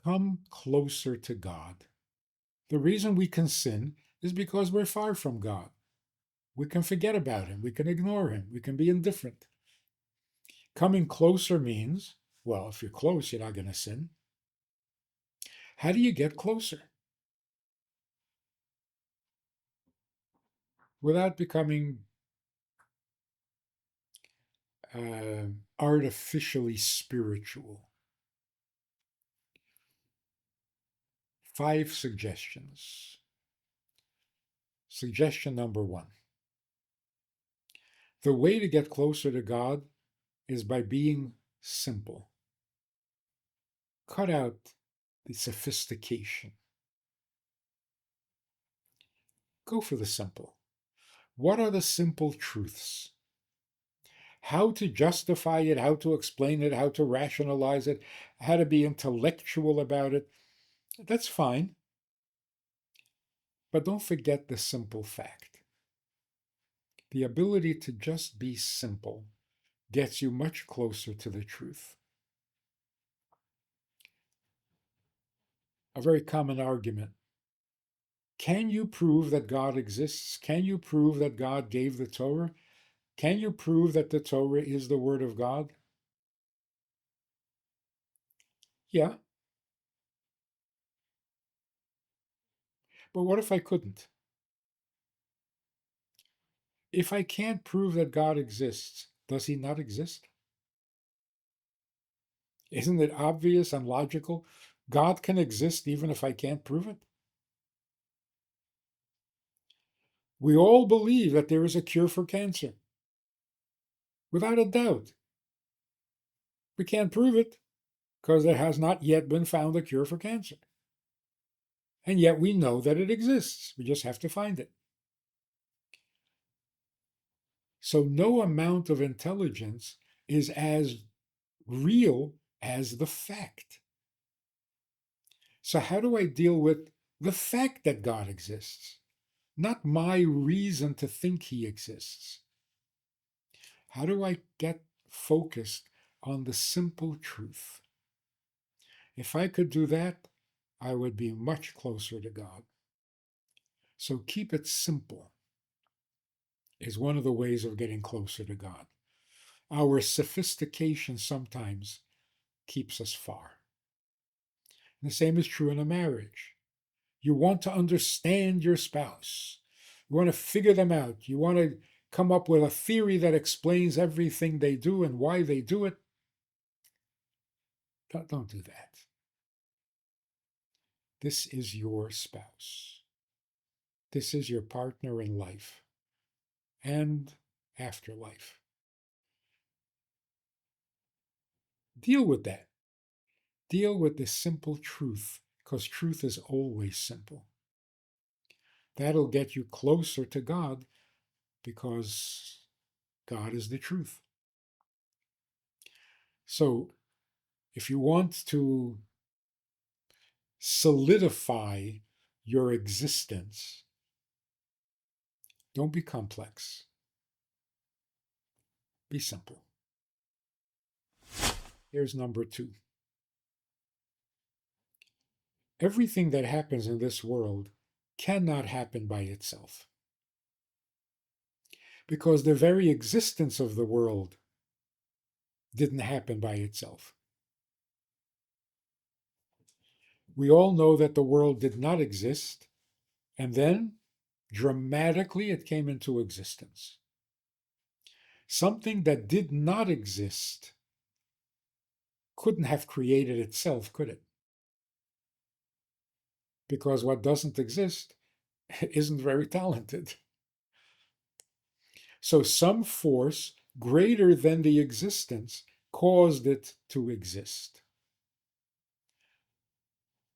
come closer to God. The reason we can sin is because we're far from God. We can forget about him. We can ignore him. We can be indifferent. Coming closer means, well, if you're close, you're not going to sin. How do you get closer? Without becoming artificially spiritual. 5 suggestions. Suggestion number 1. The way to get closer to God is by being simple. Cut out the sophistication. Go for the simple. What are the simple truths? How to justify it, how to explain it, how to rationalize it, how to be intellectual about it, that's fine. But don't forget the simple fact. The ability to just be simple gets you much closer to the truth. A very common argument. Can you prove that God exists? Can you prove that God gave the Torah? Can you prove that the Torah is the Word of God? Yeah. But what if I couldn't? If I can't prove that God exists, does he not exist? Isn't it obvious and logical? God can exist even if I can't prove it. We all believe that there is a cure for cancer. Without a doubt. We can't prove it because there has not yet been found a cure for cancer. And yet we know that it exists. We just have to find it. So no amount of intelligence is as real as the fact. So how do I deal with the fact that God exists? Not my reason to think he exists. How do I get focused on the simple truth? If I could do that, I would be much closer to God. So keep it simple is one of the ways of getting closer to God. Our sophistication sometimes keeps us far. And the same is true in a marriage. You want to understand your spouse. You want to figure them out. You want to come up with a theory that explains everything they do and why they do it. Don't do that. This is your spouse. This is your partner in life and afterlife. Deal with that. Deal with the simple truth, because truth is always simple. That'll get you closer to God because God is the truth. So, if you want to solidify your existence, don't be complex. Be simple. Here's number 2. Everything that happens in this world cannot happen by itself. Because the very existence of the world didn't happen by itself. We all know that the world did not exist, and then dramatically it came into existence. Something that did not exist couldn't have created itself, could it? Because what doesn't exist isn't very talented. So some force greater than the existence caused it to exist.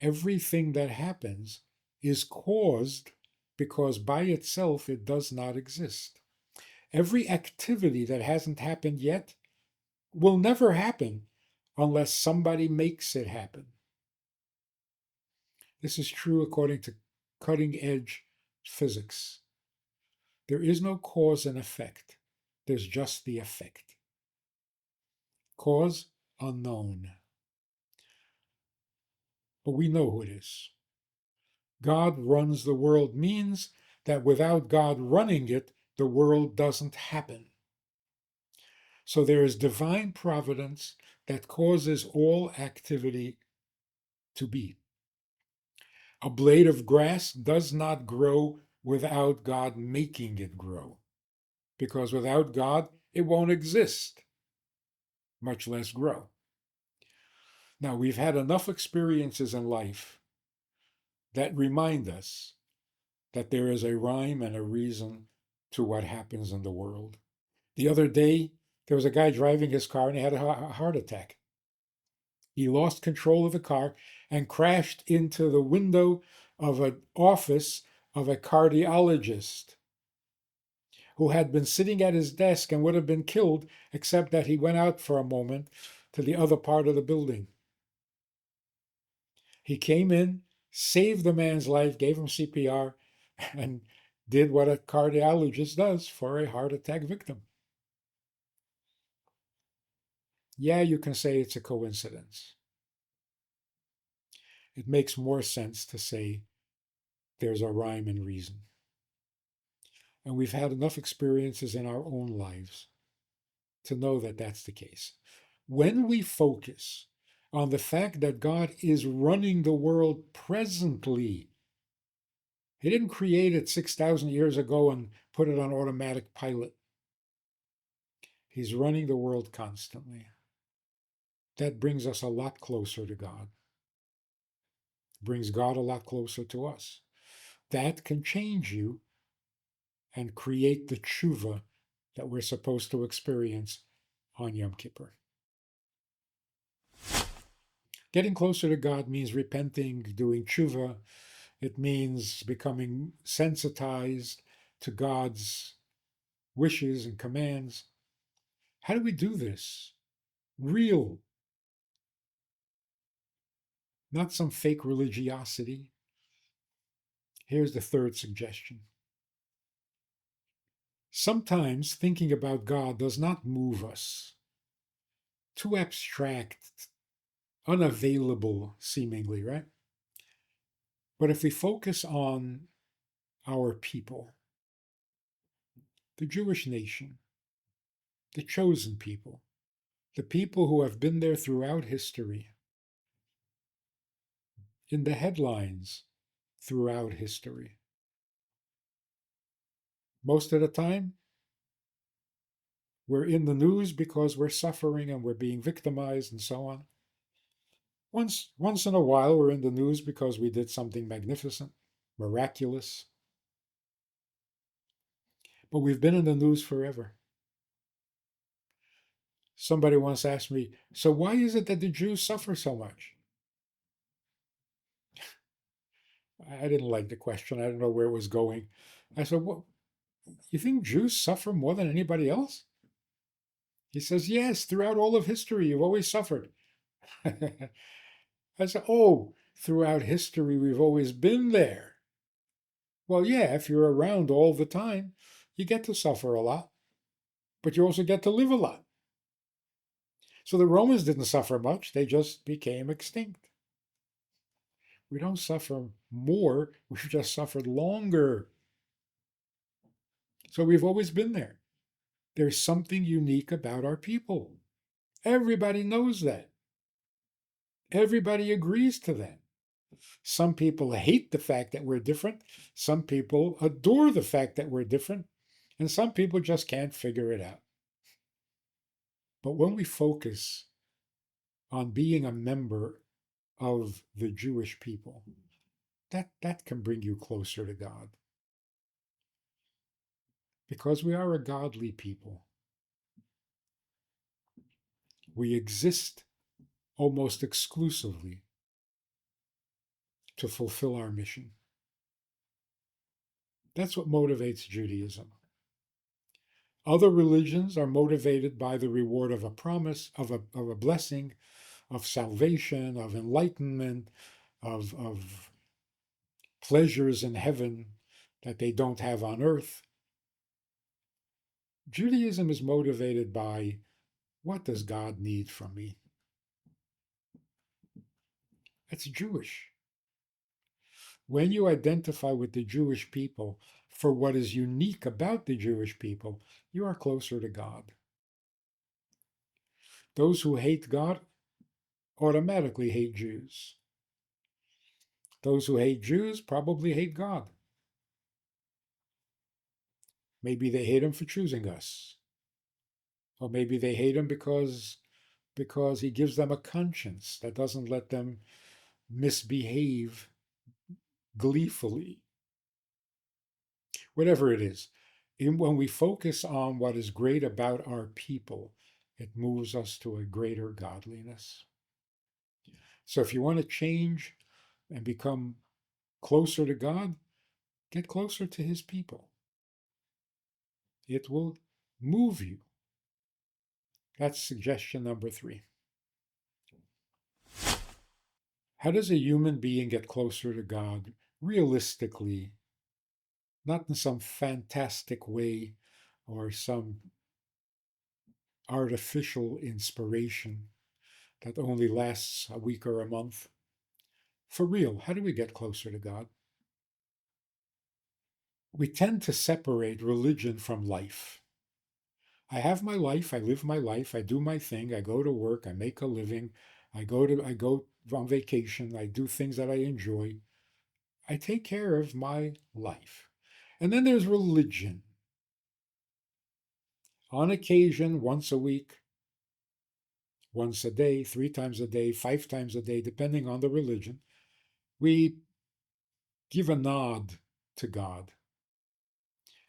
Everything that happens is caused because by itself it does not exist. Every activity that hasn't happened yet will never happen unless somebody makes it happen. This is true according to cutting edge physics. There is no cause and effect. There's just the effect. Cause unknown. But we know who it is. God runs the world means that without God running it, the world doesn't happen. So there is divine providence that causes all activity to be. A blade of grass does not grow without God making it grow, because without God, it won't exist, much less grow. Now, we've had enough experiences in life that remind us that there is a rhyme and a reason to what happens in the world. The other day, there was a guy driving his car and he had a heart attack. He lost control of the car and crashed into the window of an office of a cardiologist who had been sitting at his desk and would have been killed, except that he went out for a moment to the other part of the building. He came in, saved the man's life, gave him CPR, and did what a cardiologist does for a heart attack victim. Yeah, you can say it's a coincidence. It makes more sense to say there's a rhyme and reason. And we've had enough experiences in our own lives to know that that's the case. When we focus on the fact that God is running the world presently, He didn't create it 6,000 years ago and put it on automatic pilot. He's running the world constantly. That brings us a lot closer to God, brings God a lot closer to us. That can change you and create the tshuva that we're supposed to experience on Yom Kippur. Getting closer to God means repenting, doing tshuva. It means becoming sensitized to God's wishes and commands. How do we do this? Real, not some fake religiosity. Here's the third suggestion. Sometimes thinking about God does not move us. Too abstract, unavailable, seemingly, right? But if we focus on our people, the Jewish nation, the chosen people, the people who have been there throughout history, in the headlines throughout history. Most of the time, we're in the news because we're suffering and we're being victimized and so on. Once in a while, we're in the news because we did something magnificent, miraculous. But we've been in the news forever. Somebody once asked me, so why is it that the Jews suffer so much? I didn't like the question. I didn't know where it was going. I said, what, you think Jews suffer more than anybody else? He says, yes, throughout all of history, you've always suffered. I said, oh, throughout history, we've always been there. Well, yeah, if you're around all the time, you get to suffer a lot, but you also get to live a lot. So the Romans didn't suffer much, they just became extinct. We don't suffer more, we've just suffered longer. So we've always been there. There's something unique about our people. Everybody knows that. Everybody agrees to that. Some people hate the fact that we're different. Some people adore the fact that we're different. And some people just can't figure it out. But when we focus on being a member of the Jewish people, that can bring you closer to God. Because we are a godly people. We exist almost exclusively to fulfill our mission. That's what motivates Judaism. Other religions are motivated by the reward of a promise, of a blessing, of salvation, of enlightenment, of pleasures in heaven that they don't have on earth. Judaism is motivated by, what does God need from me? That's Jewish. When you identify with the Jewish people for what is unique about the Jewish people, you are closer to God. Those who hate God automatically hate Jews. Those who hate Jews probably hate God. Maybe they hate him for choosing us. Or maybe they hate him because he gives them a conscience that doesn't let them misbehave gleefully. Whatever it is, when we focus on what is great about our people, it moves us to a greater godliness. So if you want to change and become closer to God, get closer to his people. It will move you. That's suggestion number 3. How does a human being get closer to God realistically, not in some fantastic way or some artificial inspiration that only lasts a week or a month? For real, how do we get closer to God? We tend to separate religion from life. I have my life, I live my life, I do my thing, I go to work, I make a living, I go on vacation, I do things that I enjoy. I take care of my life. And then there's religion. On occasion, once a week, once a day, 3 times a day, 5 times a day, depending on the religion, we give a nod to God.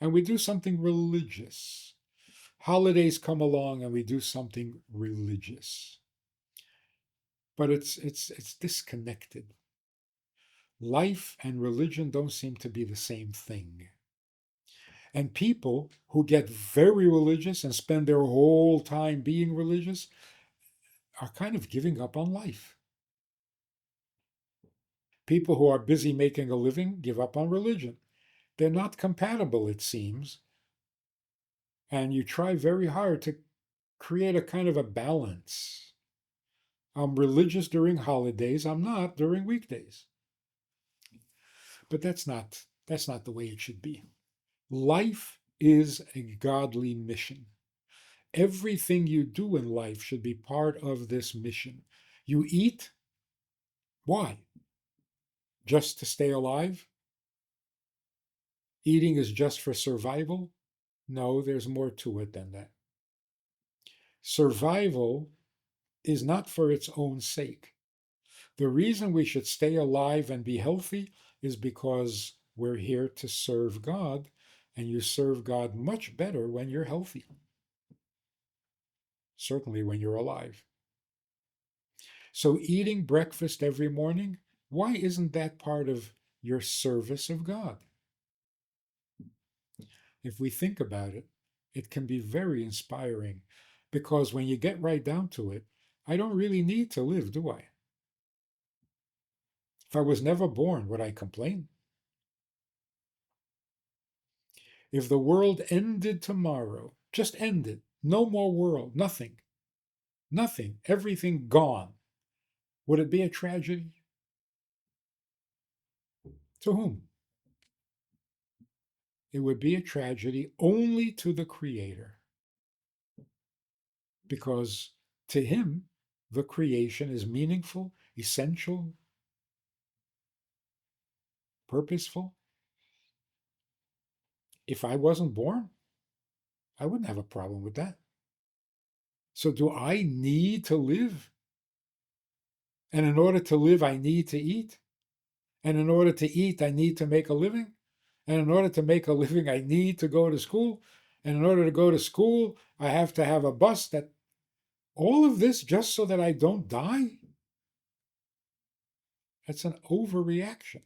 And we do something religious. Holidays come along and we do something religious. But it's disconnected. Life and religion don't seem to be the same thing. And people who get very religious and spend their whole time being religious are kind of giving up on life. People who are busy making a living give up on religion. They're not compatible, it seems. And you try very hard to create a kind of a balance. I'm religious during holidays, I'm not during weekdays. But that's not the way it should be. Life is a godly mission. Everything you do in life should be part of this mission. You eat, why? Just to stay alive? Eating is just for survival? No, there's more to it than that. Survival is not for its own sake. The reason we should stay alive and be healthy is because we're here to serve God, and you serve God much better when you're healthy. Certainly when you're alive. So, eating breakfast every morning, why isn't that part of your service of God? If we think about it, it can be very inspiring because when you get right down to it, I don't really need to live, do I? If I was never born, would I complain? If the world ended tomorrow, just ended, no more world, nothing, everything gone, would it be a tragedy? To whom? It would be a tragedy only to the Creator. Because to him, the creation is meaningful, essential, purposeful. If I wasn't born, I wouldn't have a problem with that. So, do I need to live? And in order to live, I need to eat. And in order to eat, I need to make a living. And in order to make a living, I need to go to school. And in order to go to school, I have to have a bus that all of this just so that I don't die? That's an overreaction.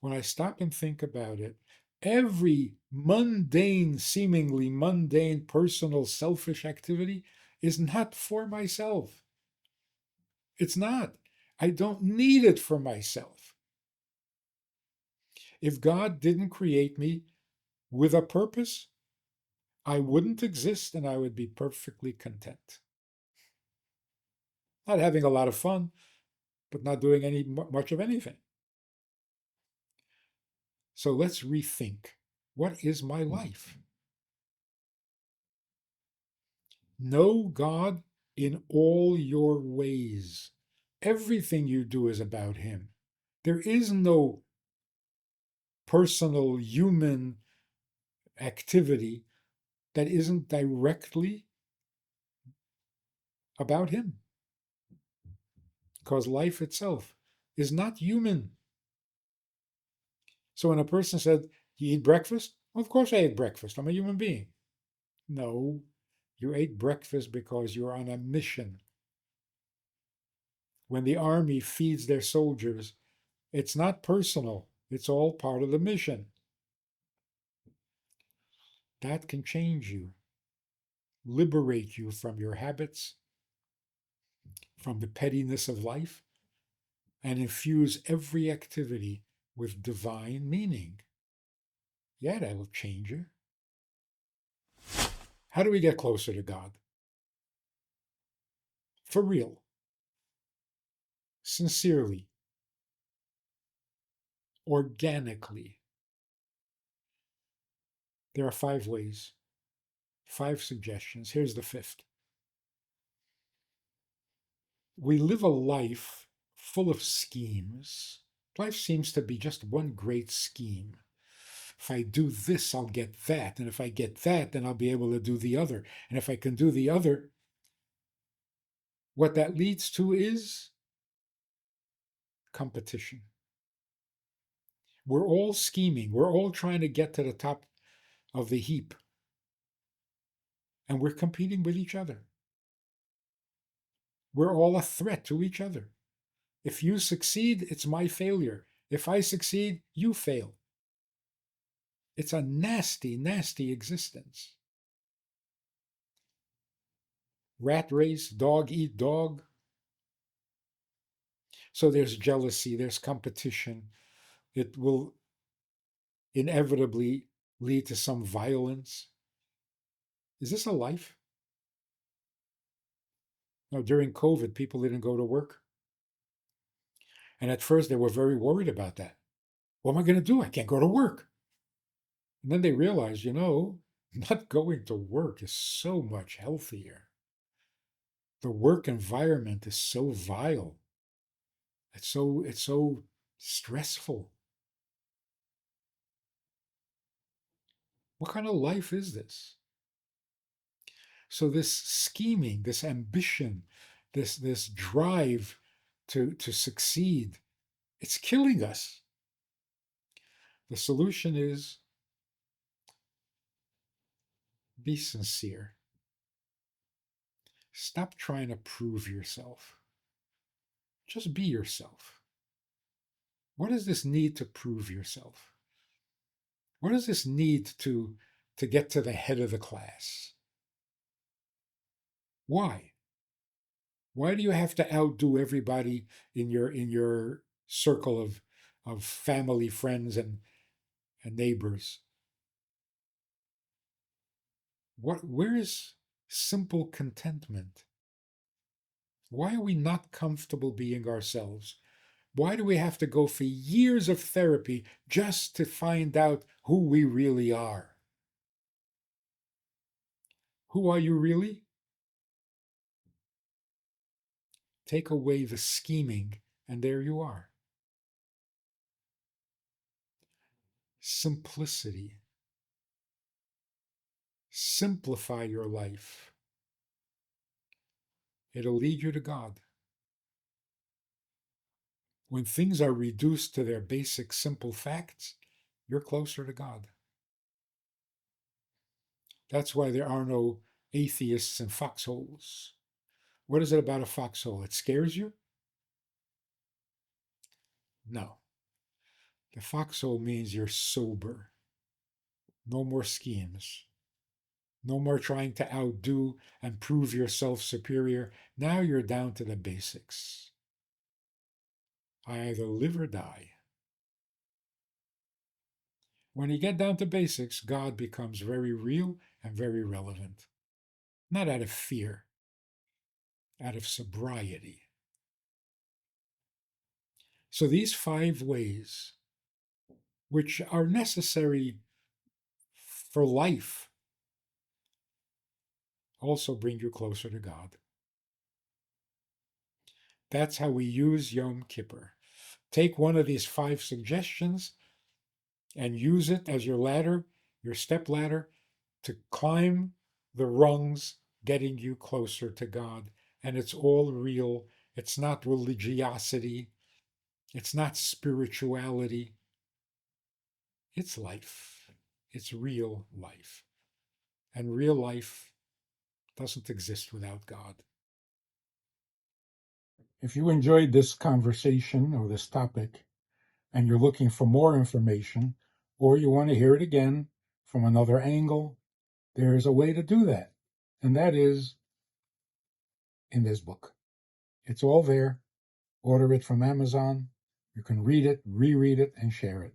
When I stop and think about it, every mundane, seemingly mundane, personal, selfish activity is not for myself. It's not. I don't need it for myself. If God didn't create me with a purpose, I wouldn't exist and I would be perfectly content. Not having a lot of fun, but not doing much of anything. So let's rethink. What is my life? Know God in all your ways. Everything you do is about Him. There is no personal human activity that isn't directly about Him, because life itself is not human. So when a person said, "You eat breakfast?" Well, of course I ate breakfast. I'm a human being. No, you ate breakfast because you're on a mission. When the army feeds their soldiers, it's not personal, it's all part of the mission. That can change you, liberate you from your habits, from the pettiness of life, and infuse every activity with divine meaning. Yeah, that will change you. How do we get closer to God? For real, sincerely, organically. There are 5 ways, 5 suggestions. Here's the fifth. We live a life full of schemes. Life seems to be just one great scheme. If I do this, I'll get that. And if I get that, then I'll be able to do the other. And if I can do the other, what that leads to is competition. We're all scheming. We're all trying to get to the top of the heap. And we're competing with each other. We're all a threat to each other. If you succeed, it's my failure. If I succeed, you fail. It's a nasty, nasty existence. Rat race, dog eat dog. So there's jealousy, there's competition. It will inevitably lead to some violence. Is this a life? Now, during COVID, people didn't go to work. And at first, they were very worried about that. What am I going to do? I can't go to work. And then they realized, not going to work is so much healthier. The work environment is so vile. It's so stressful. What kind of life is this? So this scheming, this ambition, this drive to succeed, it's killing us. The solution is be sincere. Stop trying to prove yourself. Just be yourself. What is this need to prove yourself? What is this need to get to the head of the class? Why? Why do you have to outdo everybody in your circle of family, friends, and neighbors? Where is simple contentment? Why are we not comfortable being ourselves? Why do we have to go for years of therapy just to find out who we really are? Who are you really? Take away the scheming, and there you are. Simplicity. Simplify your life. It'll lead you to God. When things are reduced to their basic, simple facts, you're closer to God. That's why there are no atheists in foxholes. What is it about a foxhole? It scares you? No. The foxhole means you're sober. No more schemes. No more trying to outdo and prove yourself superior. Now you're down to the basics. I either live or die. When you get down to basics, God becomes very real and very relevant. Not out of fear, out of sobriety. So these 5 ways, which are necessary for life, also bring you closer to God. That's how we use Yom Kippur. Take one of these 5 suggestions and use it as your ladder, your step ladder, to climb the rungs, getting you closer to God. And it's all real. It's not religiosity. It's not spirituality. It's life. It's real life. And real life doesn't exist without God. If you enjoyed this conversation or this topic, and you're looking for more information, or you want to hear it again from another angle, there is a way to do that. And that is in this book. It's all there. Order it from Amazon. You can read it, reread it, and share it.